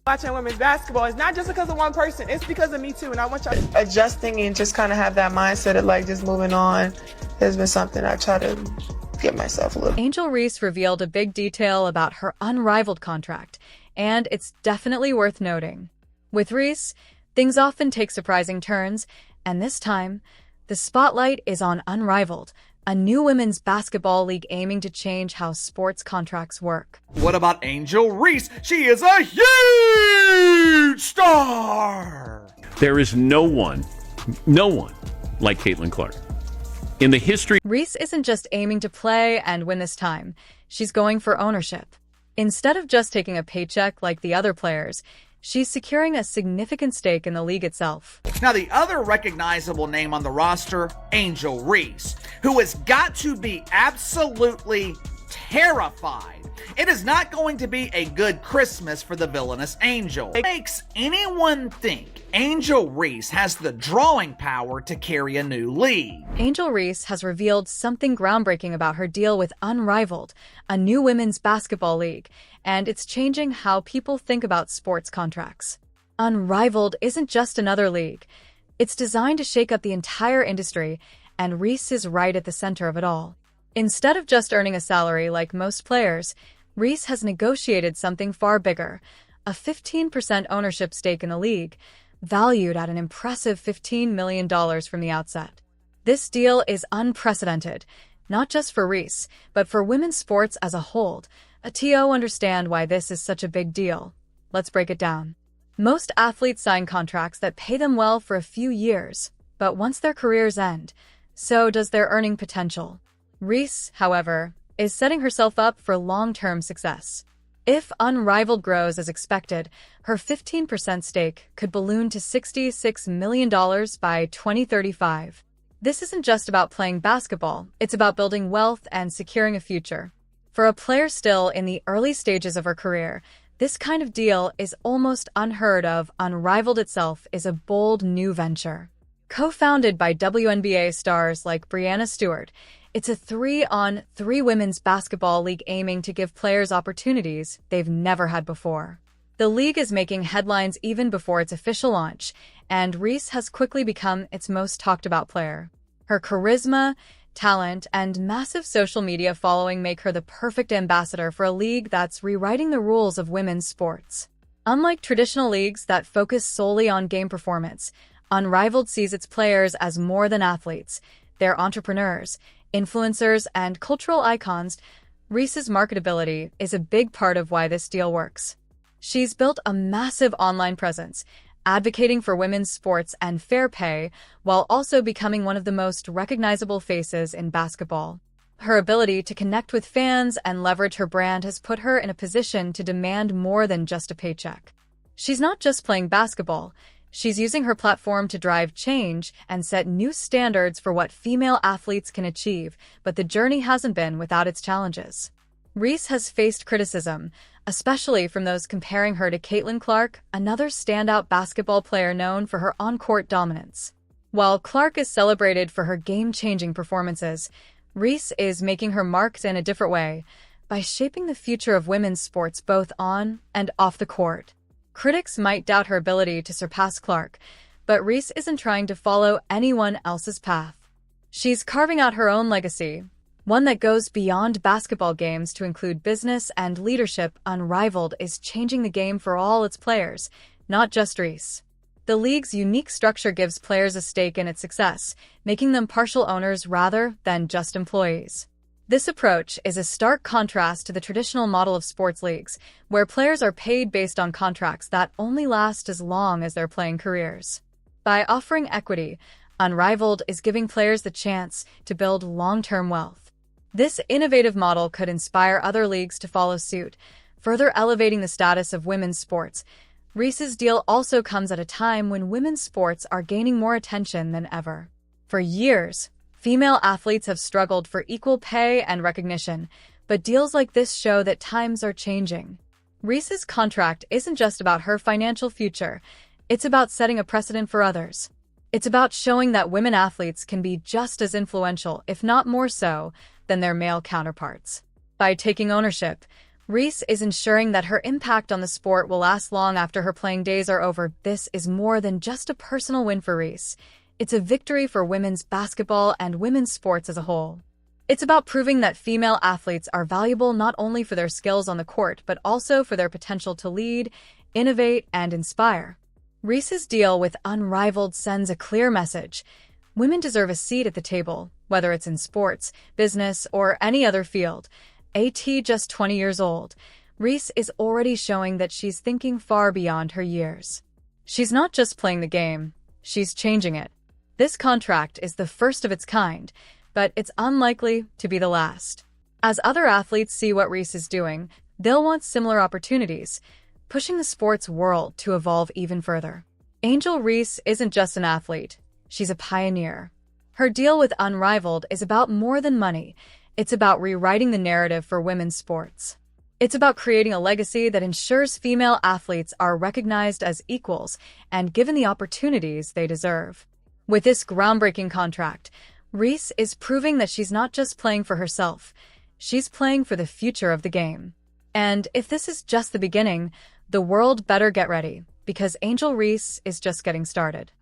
watching women's basketball is not just because of one person, it's because of me too. And I want y'all adjusting and just kind of have that mindset of like just moving on has been something I try to give myself a little. Angel Reese revealed a big detail about her unrivaled contract, and it's definitely worth noting. With Reese, things often take surprising turns, and this time, the spotlight is on Unrivaled, a new women's basketball league aiming to change how sports contracts work. What about Angel Reese? She is a huge star! There is no one like Caitlin Clark. In the history, Reese isn't just aiming to play and win this time. She's going for ownership. Instead of just taking a paycheck like the other players, she's securing a significant stake in the league itself. Now, the other recognizable name on the roster, Angel Reese, who has got to be absolutely terrified. It is not going to be a good Christmas for the villainous Angel. It makes anyone think Angel Reese has the drawing power to carry a new league. Angel Reese has revealed something groundbreaking about her deal with Unrivaled, a new women's basketball league, and it's changing how people think about sports contracts. Unrivaled isn't just another league. It's designed to shake up the entire industry, and Reese is right at the center of it all. Instead of just earning a salary like most players, Reese has negotiated something far bigger, a 15% ownership stake in the league, valued at an impressive $15 million from the outset. This deal is unprecedented, not just for Reese, but for women's sports as a whole. To understand why this is such a big deal, let's break it down. Most athletes sign contracts that pay them well for a few years, but once their careers end, so does their earning potential. Reese, however, is setting herself up for long-term success. If Unrivaled grows as expected, her 15% stake could balloon to $66 million by 2035. This isn't just about playing basketball, it's about building wealth and securing a future. For a player still in the early stages of her career, this kind of deal is almost unheard of. Unrivaled itself is a bold new venture. Co-founded by WNBA stars like Breanna Stewart, it's a 3-on-3 women's basketball league aiming to give players opportunities they've never had before. The league is making headlines even before its official launch, and Reese has quickly become its most talked-about player. Her charisma, talent, and massive social media following make her the perfect ambassador for a league that's rewriting the rules of women's sports. Unlike traditional leagues that focus solely on game performance, Unrivaled sees its players as more than athletes. They're entrepreneurs, influencers, and cultural icons. Reese's marketability is a big part of why this deal works. She's built a massive online presence, advocating for women's sports and fair pay, while also becoming one of the most recognizable faces in basketball. Her ability to connect with fans and leverage her brand has put her in a position to demand more than just a paycheck. She's not just playing basketball. She's using her platform to drive change and set new standards for what female athletes can achieve, but the journey hasn't been without its challenges. Reese has faced criticism, especially from those comparing her to Caitlin Clark, another standout basketball player known for her on-court dominance. While Clark is celebrated for her game-changing performances, Reese is making her mark in a different way, by shaping the future of women's sports both on and off the court. Critics might doubt her ability to surpass Clark, but Reese isn't trying to follow anyone else's path. She's carving out her own legacy, one that goes beyond basketball games to include business and leadership. Unrivaled is changing the game for all its players, not just Reese. The league's unique structure gives players a stake in its success, making them partial owners rather than just employees. This approach is a stark contrast to the traditional model of sports leagues, where players are paid based on contracts that only last as long as their playing careers. By offering equity, Unrivaled is giving players the chance to build long-term wealth. This innovative model could inspire other leagues to follow suit, further elevating the status of women's sports. Reese's deal also comes at a time when women's sports are gaining more attention than ever. For years, female athletes have struggled for equal pay and recognition, but deals like this show that times are changing. Reese's contract isn't just about her financial future, it's about setting a precedent for others. It's about showing that women athletes can be just as influential, if not more so, than their male counterparts. By taking ownership, Reese is ensuring that her impact on the sport will last long after her playing days are over. This is more than just a personal win for Reese. It's a victory for women's basketball and women's sports as a whole. It's about proving that female athletes are valuable not only for their skills on the court, but also for their potential to lead, innovate, and inspire. Reese's deal with Unrivaled sends a clear message. Women deserve a seat at the table, whether it's in sports, business, or any other field. Just 20 years old, Reese is already showing that she's thinking far beyond her years. She's not just playing the game, she's changing it. This contract is the first of its kind, but it's unlikely to be the last. As other athletes see what Reese is doing, they'll want similar opportunities, pushing the sports world to evolve even further. Angel Reese isn't just an athlete, she's a pioneer. Her deal with Unrivaled is about more than money. It's about rewriting the narrative for women's sports. It's about creating a legacy that ensures female athletes are recognized as equals and given the opportunities they deserve. With this groundbreaking contract, Reese is proving that she's not just playing for herself, she's playing for the future of the game. And if this is just the beginning, the world better get ready, because Angel Reese is just getting started.